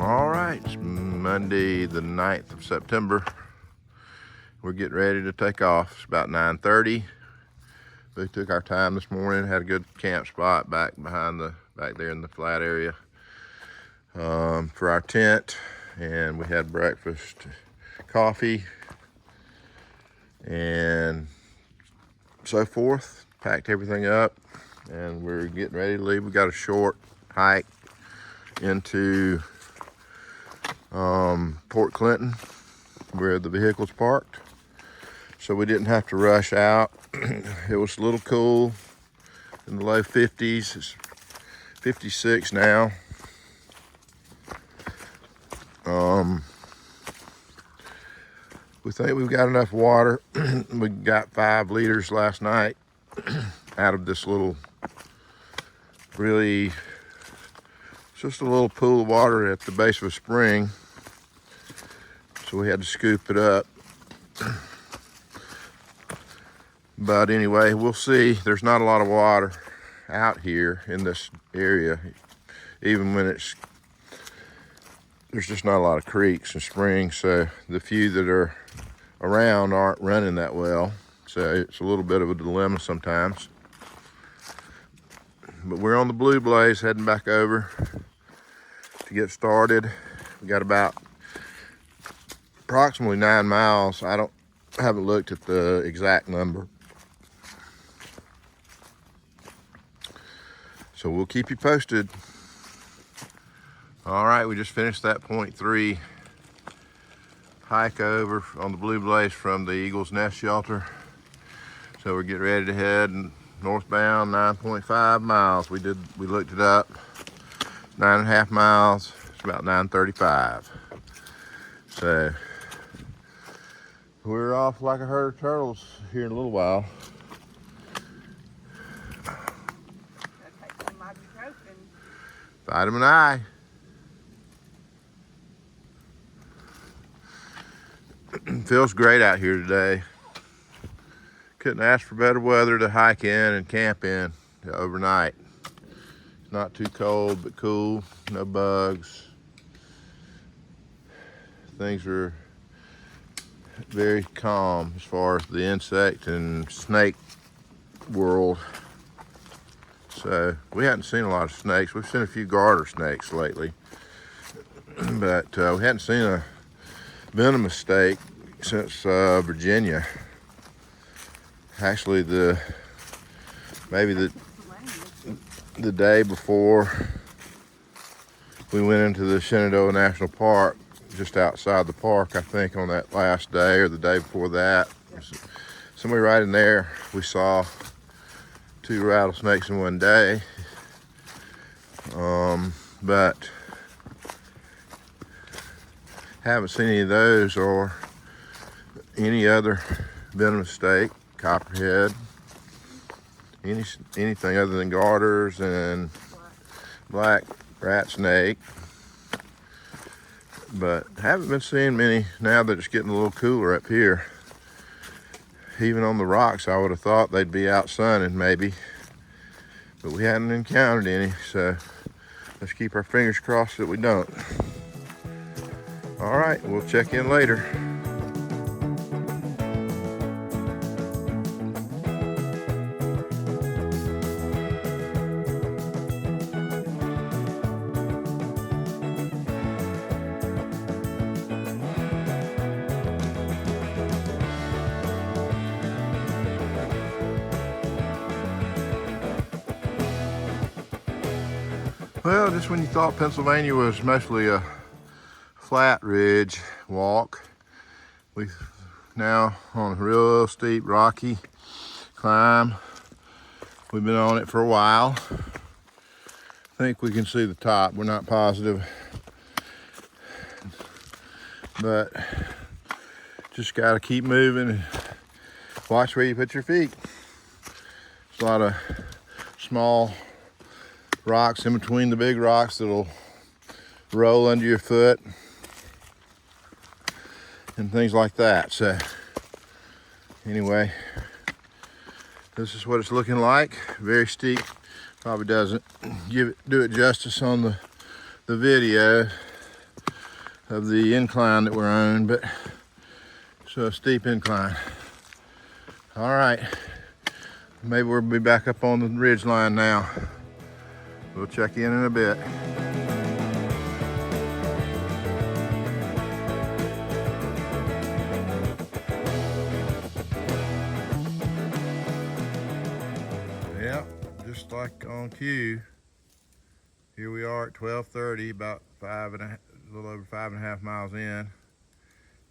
All right, it's Monday the 9th of September. We're getting ready to take off. It's about 9:30. We took our time this morning, had a good camp spot back there in the flat area for our tent, and we had breakfast, coffee, and so forth. Packed everything up, and we're getting ready to leave. We got a short hike into Port Clinton, where the vehicle's parked, so we didn't have to rush out. It was a little cool, in the low 50s. It's 56 now. We think we've got enough water. We got 5 liters last night out of this little, really, just a little pool of water at the base of a spring. So we had to scoop it up. But anyway, we'll see. There's not a lot of water out here in this area, even when there's just not a lot of creeks and springs. So the few that are around aren't running that well. So it's a little bit of a dilemma sometimes. But we're on the Blue Blaze heading back over to get started. We got about approximately 9 miles. I haven't looked at the exact number. So we'll keep you posted. All right, we just finished that 0.3 hike over on the Blue Blaze from the Eagle's Nest shelter. So we're getting ready to head northbound 9.5 miles. We looked it up, 9.5 miles. It's about 9:35. So we're off like a herd of turtles here in a little while. Vitamin I. Feels great out here today. Couldn't ask for better weather to hike in and camp in overnight. It's not too cold, but cool, no bugs. Things are very calm as far as the insect and snake world. So we hadn't seen a lot of snakes. We've seen a few garter snakes lately, but we hadn't seen a venomous snake since Virginia. Actually, maybe the day before we went into the Shenandoah National Park, just outside the park, I think on that last day or the day before that, somewhere right in there, we saw 2 rattlesnakes in one day. But haven't seen any of those or any other venomous snake, copperhead, anything other than garters and black rat snake. But haven't been seeing many now that it's getting a little cooler up here. Even on the rocks, I would have thought they'd be out sunning maybe, but we hadn't encountered any, so let's keep our fingers crossed that we don't. All right, we'll check in later. Well, just when you thought Pennsylvania was mostly a flat ridge walk, we're now on a real steep, rocky climb. We've been on it for a while. I think we can see the top. We're not positive, but just got to keep moving and watch where you put your feet. There's a lot of small rocks in between the big rocks that'll roll under your foot and things like that. So anyway, this is what it's looking like. Very steep. Probably doesn't do it justice on the video. of the incline that we're on, but so a steep incline. All right, maybe we'll be back up on the ridge line now. We'll check in a bit. Yep, just like on cue. Here we are at 12:30, about a little over 5.5 miles in.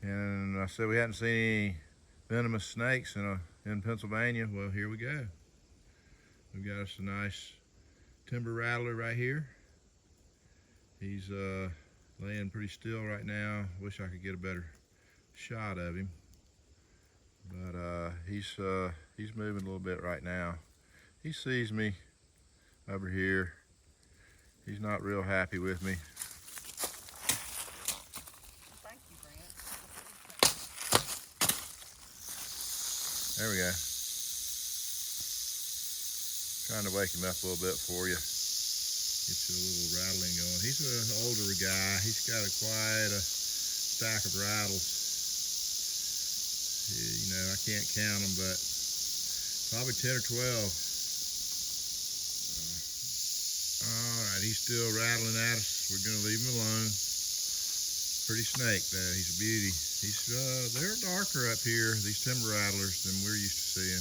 And I said we hadn't seen any venomous snakes in Pennsylvania. Well, here we go. We've got us a nice timber rattler right here. He's laying pretty still right now. Wish I could get a better shot of him, but he's moving a little bit right now. He sees me over here. He's not real happy with me. Thank you, Brent. There we go. Trying to wake him up a little bit for you. Get you a little rattling going. He's an older guy. He's got quite a stack of rattles. You know, I can't count them, but probably 10 or 12. All right, he's still rattling at us. We're gonna leave him alone. Pretty snake though. He's a beauty. They're darker up here, these timber rattlers, than we're used to seeing.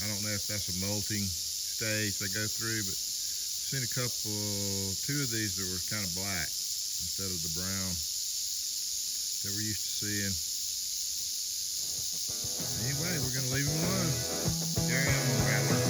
I don't know if that's a molting stage they go through, but I've seen two of these that were kind of black instead of the brown that we're used to seeing. Anyway, we're gonna leave him alone. Carry on, rattler.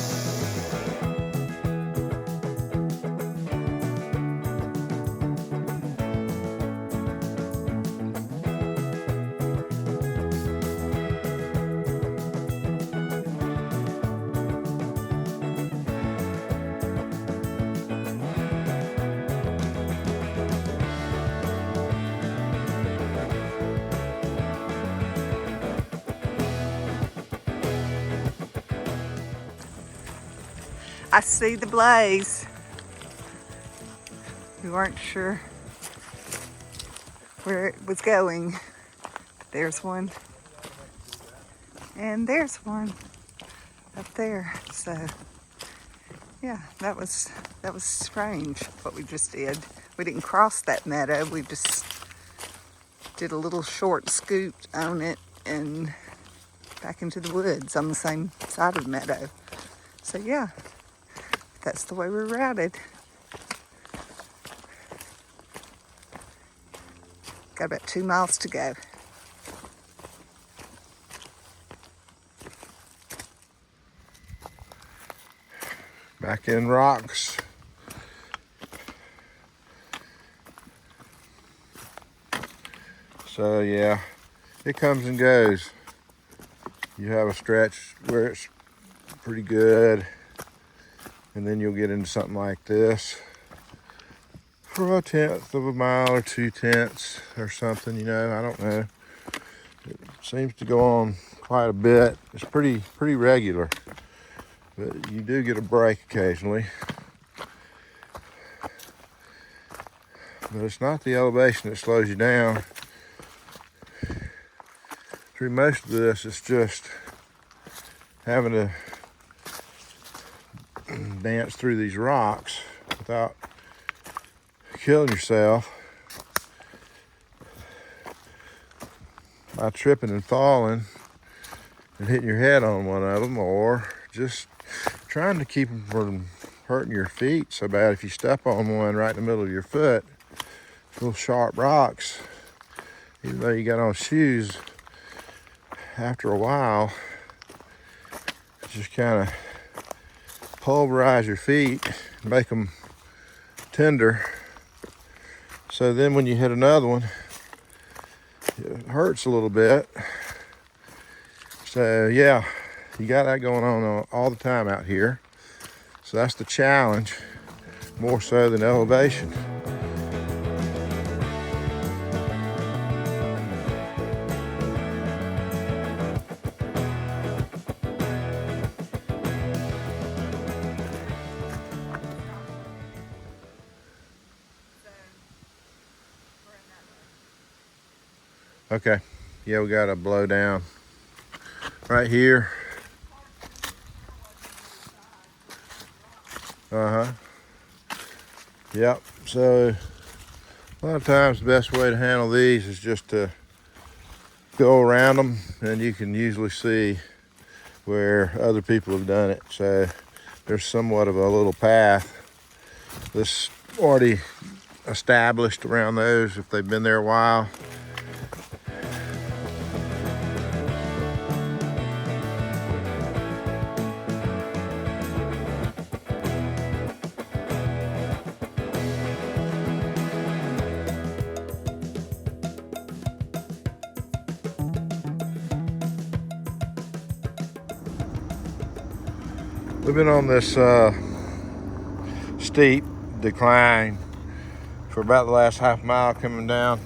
I see the blaze. We weren't sure where it was going. There's one. And there's one up there. So yeah, that was strange what we just did. We didn't cross that meadow. We just did a little short scoot on it and back into the woods on the same side of the meadow. So yeah, that's the way we're routed. Got about 2 miles to go. Back in rocks. So yeah, it comes and goes. You have a stretch where it's pretty good, and then you'll get into something like this for 1/10 of a mile or 2/10 or something, you know, I don't know. It seems to go on quite a bit. It's pretty regular, but you do get a break occasionally. But it's not the elevation that slows you down. Through most of this, it's just having to dance through these rocks without killing yourself by tripping and falling and hitting your head on one of them, or just trying to keep them from hurting your feet so bad. If you step on one right in the middle of your foot, little sharp rocks, even though you got on shoes, after a while, just kind of pulverize your feet, make them tender. So then when you hit another one, it hurts a little bit. So yeah, you got that going on all the time out here. So that's the challenge, more so than elevation. Okay, yeah, we got a blow down right here. Yep, so a lot of times the best way to handle these is just to go around them, and you can usually see where other people have done it. So there's somewhat of a little path that's already established around those if they've been there a while. We've been on this steep decline for about the last half mile coming down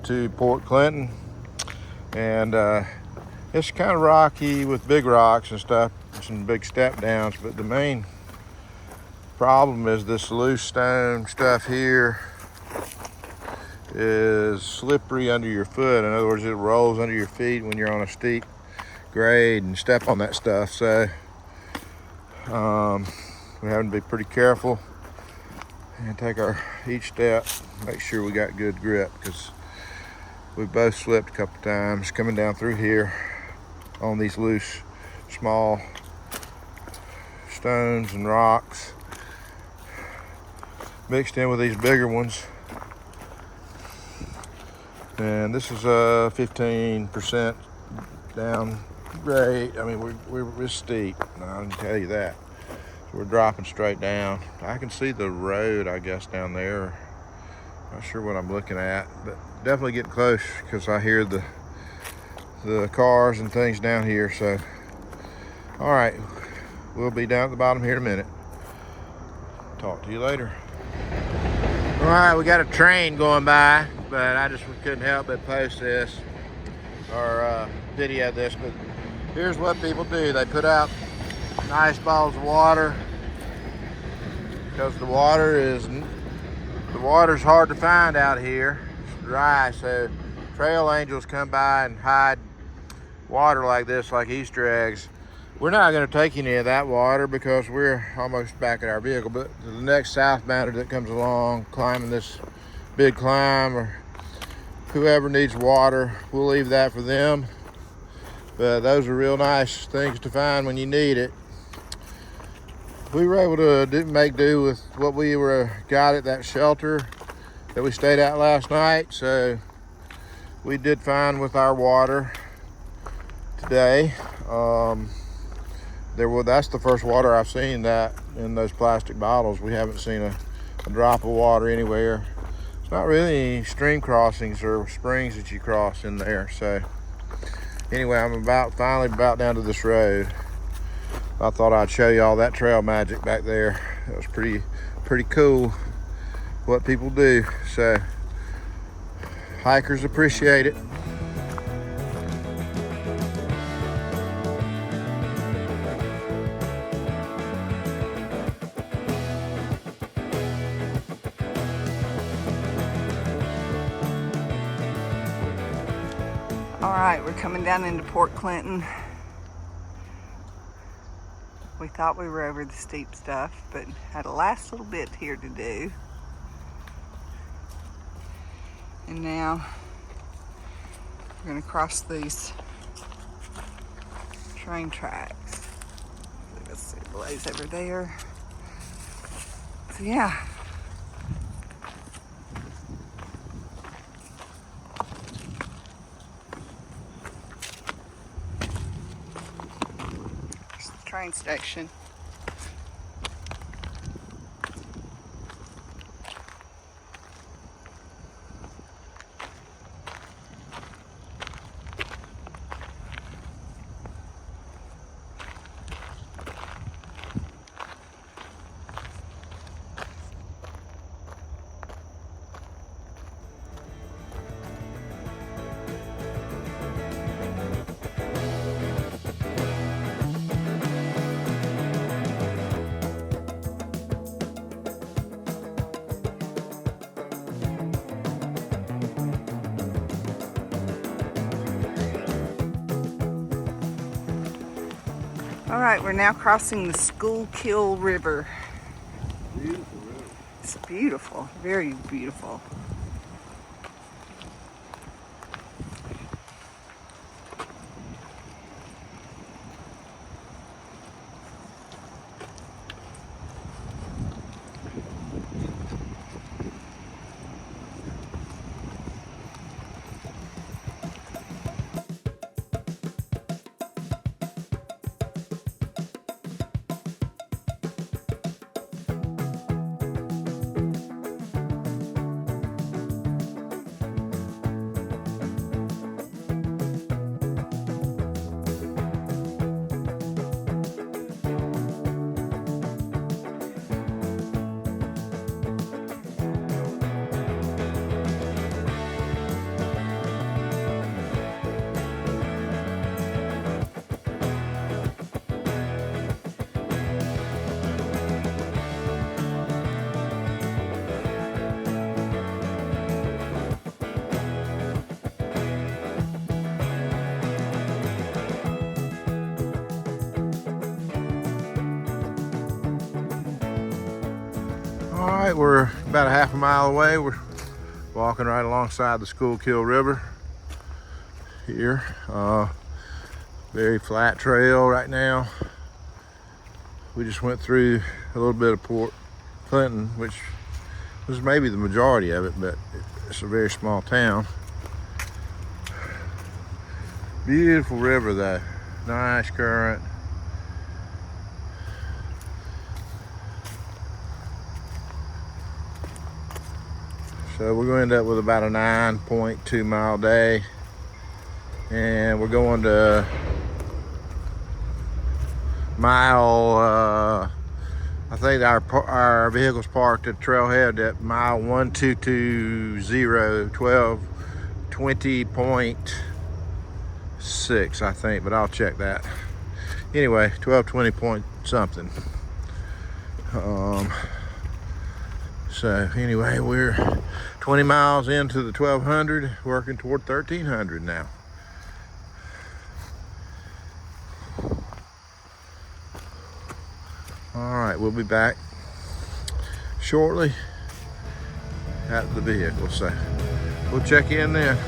to Port Clinton, and it's kind of rocky with big rocks and stuff, some big step downs, but the main problem is this loose stone stuff here is slippery under your foot. In other words, it rolls under your feet when you're on a steep grade and step on that stuff. So we're having to be pretty careful and take each step, make sure we got good grip, because we both slipped a couple times coming down through here on these loose, small stones and rocks mixed in with these bigger ones. And this is a 15% down grade. I mean, we're steep, I can tell you that. So we're dropping straight down. I can see the road, I guess, down there. Not sure what I'm looking at, but definitely getting close because I hear the cars and things down here. So, all right, we'll be down at the bottom here in a minute. Talk to you later. All right, we got a train going by, but I just couldn't help but post this or video this. But here's what people do: they put out nice bottles of water because the water's hard to find out here. It's dry, so trail angels come by and hide water like this, like Easter eggs. We're not going to take any of that water because we're almost back at our vehicle, but the next southbounder that comes along climbing this big climb, or whoever needs water, we'll leave that for them. But those are real nice things to find when you need it. We were able to make do with what we got at that shelter that we stayed at last night, so we did fine with our water today. That's the first water I've seen that in those plastic bottles. We haven't seen a drop of water anywhere. It's not really any stream crossings or springs that you cross in there. So anyway, I'm finally about down to this road. I thought I'd show you all that trail magic back there. That was pretty cool what people do. So hikers appreciate it. All right, we're coming down into Port Clinton. We thought we were over the steep stuff, but had a last little bit here to do. And now we're gonna cross these train tracks. Let's see, the blaze over there. So yeah. There's the train station. All right, we're now crossing the Schuylkill River. Beautiful river. It's beautiful, very beautiful. All right, we're about a half a mile away. We're walking right alongside the Schuylkill River here. Very flat trail right now. We just went through a little bit of Port Clinton, which was maybe the majority of it, but it's a very small town. Beautiful river though, nice current. So we're going to end up with about a 9.2 mile day, and we're going to mile, I think our vehicle's parked at trailhead at mile 1220, 20.6 I think, but I'll check that. Anyway, 1220 point something. So anyway, we're 20 miles into the 1200, working toward 1300 now. All right, we'll be back shortly at the vehicle, so we'll check in then.